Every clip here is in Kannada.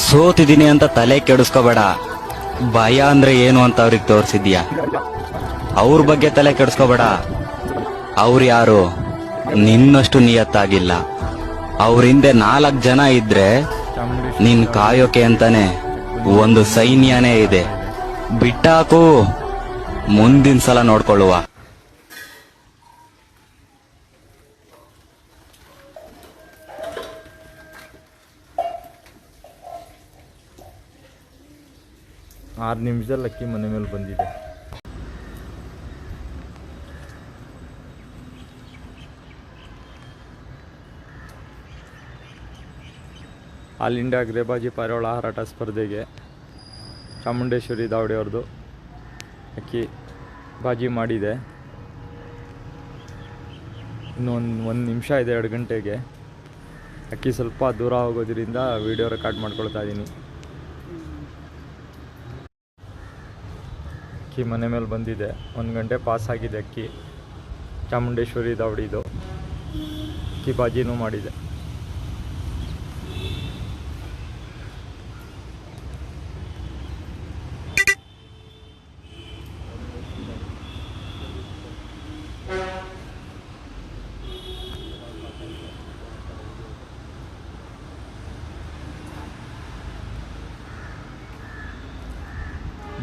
ಸೋತಿದ್ದೀನಿ ಅಂತ ತಲೆ ಕೆಡಿಸ್ಕೋಬೇಡ. ಭಯ ಅಂದ್ರೆ ಏನು ಅಂತ ಅವ್ರಿಗೆ ತೋರಿಸಿದ್ಯಾ. ಅವ್ರ ಬಗ್ಗೆ ತಲೆ ಕೆಡಿಸ್ಕೋಬೇಡ. ಅವ್ರು ಯಾರು ನಿನ್ನಷ್ಟು ನಿಯತ್ತಾಗಿಲ್ಲ. ಅವ್ರ ಹಿಂದೆ 4 ಜನ ಇದ್ರೆ ನಿನ್ ಕಾಯೋಕೆ ಅಂತಾನೆ ಒಂದು ಸೈನ್ಯನೇ ಇದೆ. ಬಿಟ್ಟಾಕು, ಮುಂದಿನ ಸಲ ನೋಡ್ಕೊಳ್ಳುವ. ಆರು ನಿಮಿಷದಲ್ಲಿ ಅಕ್ಕಿ ಮನೆ ಮೇಲೆ ಬಂದಿದೆ. ಆಲ್ ಇಂಡಿಯಾ ಗ್ರೇಬಾಜಿ ಪಾರಿವಾಳ ಹಾರಾಟ ಸ್ಪರ್ಧೆಗೆ ಚಾಮುಂಡೇಶ್ವರಿ ದಾವಡಿಯವ್ರದ್ದು ಅಕ್ಕಿ ಬಾಜಿ ಮಾಡಿದೆ. ಇನ್ನೊಂದು ನಿಮಿಷ ಇದೆ, 2 ಗಂಟೆಗೆ. ಅಕ್ಕಿ ಸ್ವಲ್ಪ ದೂರ ಹೋಗೋದ್ರಿಂದ ವಿಡಿಯೋ ರೆಕಾರ್ಡ್ ಮಾಡ್ಕೊಳ್ತಾ ಇದ್ದೀನಿ. ಅಕ್ಕಿ ಮನೆ ಮೇಲೆ ಬಂದಿದೆ. 1 ಗಂಟೆ ಪಾಸ್ ಆಗಿದೆ. ಅಕ್ಕಿ ಚಾಮುಂಡೇಶ್ವರಿ ದಾವಡಿದು ಅಕ್ಕಿ ಬಾಜಿನೂ ಮಾಡಿದೆ.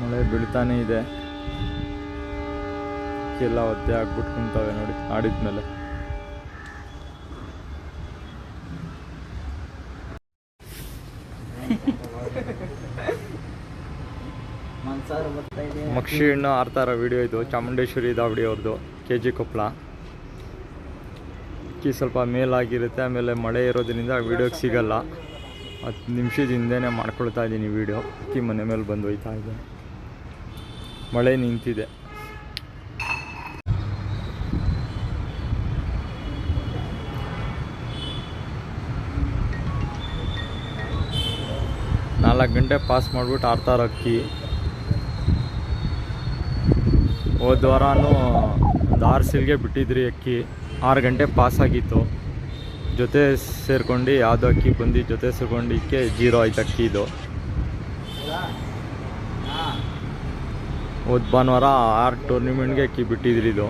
ಮಳೆ ಬೀಳ್ತಾನೆ ಇದೆ. ಎಲ್ಲ ಒದ್ದೆ ಆಗ್ಬಿಟ್ಟು ಕುಂತವೆ ನೋಡಿ ಆಡಿದ್ಮೇಲೆ. ಮಕ್ಷಿ ಹಣ್ಣು ಆರ್ತಾರ ವಿಡಿಯೋ ಇದು. ಚಾಮುಂಡೇಶ್ವರಿ ದಾವಡಿ ಅವ್ರದ್ದು, KG ಕೊಪ್ಪಳ. ಅಕ್ಕಿ ಸ್ವಲ್ಪ ಮೇಲಾಗಿರುತ್ತೆ. ಆಮೇಲೆ ಮಳೆ ಇರೋದ್ರಿಂದ ವಿಡಿಯೋಗೆ ಸಿಗಲ್ಲ. 10 ನಿಮಿಷದ ಹಿಂದೆನೇ ಮಾಡ್ಕೊಳ್ತಾ ಇದ್ದೀನಿ ವಿಡಿಯೋ. ಅಕ್ಕಿ ಮನೆ ಮೇಲೆ ಬಂದು ಹೋಯ್ತಾ ಇದೆ. ಮಳೆ ನಿಂತಿದೆ. ನಾಲ್ಕು ಗಂಟೆ ಪಾಸ್ ಮಾಡಿಬಿಟ್ಟು ಆರ್ತಾರ ಅಕ್ಕಿ. ಹೋದ ವಾರನೂ ಒಂದು 6 ಸಿಲ್ಗೆ ಬಿಟ್ಟಿದ್ರಿ ಅಕ್ಕಿ. 6 ಗಂಟೆ ಪಾಸ್ ಆಗಿತ್ತು. ಜೊತೆ ಸೇರ್ಕೊಂಡು ಯಾವುದೋ ಅಕ್ಕಿ ಬಂದು ಜೊತೆ ಸೇರ್ಕೊಂಡಿಕ್ಕೆ 0 ಆಯ್ತು ಅಕ್ಕಿದು. ಹೋದ ಭಾನುವಾರ 6 ಟೂರ್ನಿಮೆಂಟ್ಗೆ ಅಕ್ಕಿ ಬಿಟ್ಟಿದ್ರಿ. ಇದು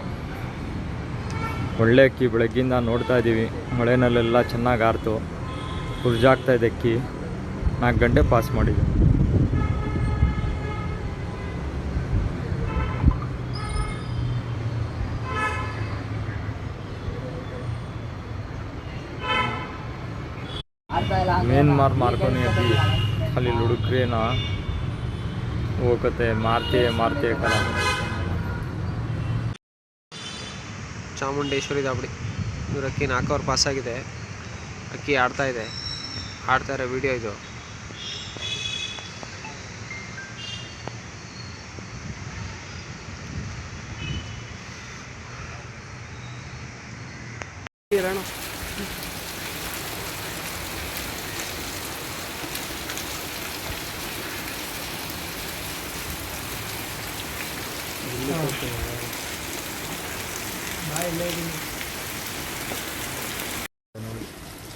ಒಳ್ಳೆ ಅಕ್ಕಿ. ಬೆಳಗ್ಗಿಂದ ನೋಡ್ತಾ ಇದ್ದೀವಿ. ಮಳೆನಲ್ಲೆಲ್ಲ ಚೆನ್ನಾಗಿ ಆರ್ತು ಹುರ್ಜಾಗ್ತಾ ಇದೆ ಅಕ್ಕಿ. 4 ಗಂಟೆ ಪಾಸ್ ಮಾಡಿದೆ. ಮೇನ್ ಮಾರ್ಕೊಂಡು ಅಕ್ಕಿ ಅಲ್ಲಿ ಹುಡುಕ್ರೇನ ಹೋಗತ್ತೆ. ಮಾರ್ತೆ ಕಲ ಚಾಮುಂಡೇಶ್ವರಿ ದಾವಡಿ ಇವ್ರ ಅಕ್ಕಿ 4 ಅವರ್ ಪಾಸ್ ಆಗಿದೆ. ಅಕ್ಕಿ ಆಡ್ತಾ ಇರೋ ವಿಡಿಯೋ ಇದು.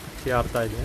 ಅಕ್ಕಿ ಆಡ್ತಾ ಇದೆ.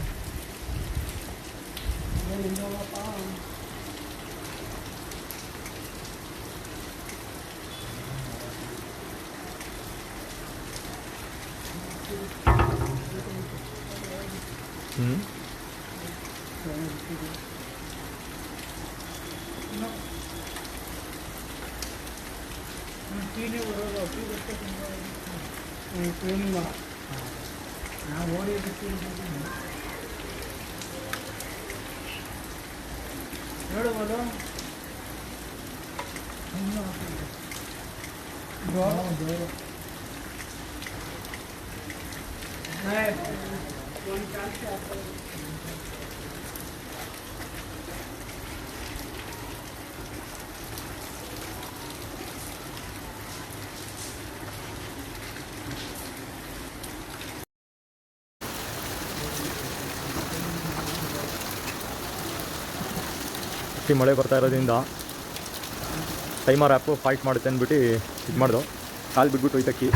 ಮಳೆ ಬರ್ತಾ ಇರೋದ್ರಿಂದ ಟೈಮರ್ ಆ್ಯಪು ಫೈಟ್ ಮಾಡುತ್ತೆ ಅಂದ್ಬಿಟ್ಟು ಇದು ಮಾಡ್ದು. ಕಾಲು ಬಿಟ್ಬಿಟ್ಟು ಹೋಯ್ತಕ್ಕಿ.